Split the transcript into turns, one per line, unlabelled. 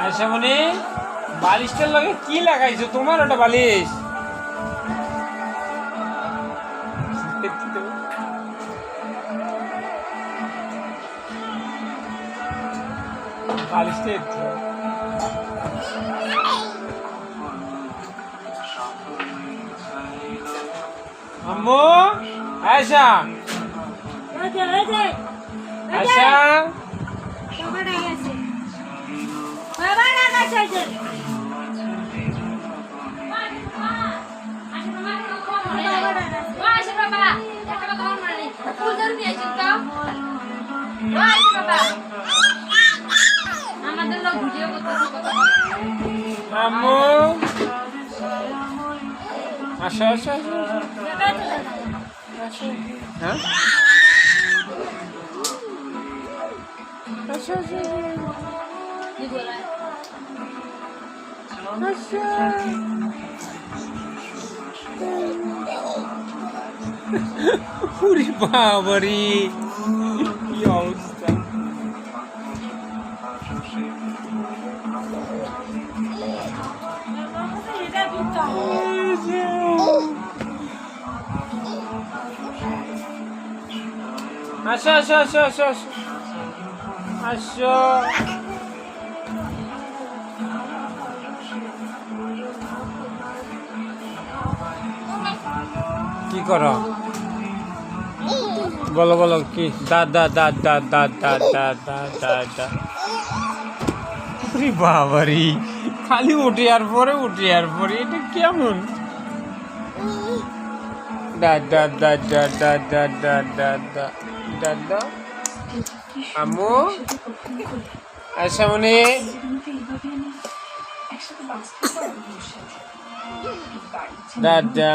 আয়শা মনি বালিশটার লগে কি লাগাইছো? তোমার ওটা বালিশ? বালিশটা একটু আম্মু আয়শা আয়শা আম্মু আসো আসো হ্যাঁ আসো আসো ওরে বাবারে কি অবস্থা! আসো আসো আসো আসো আসো আসো কি করো? বলো বলো কি? দাদা দাদা দাদা দাদা দাদা বাবারি খালি উঠে আর পরে এটা কেমন? দাদা দাদা দাদা দাদা দাদা আম্মু আয়শা মনি দাদা।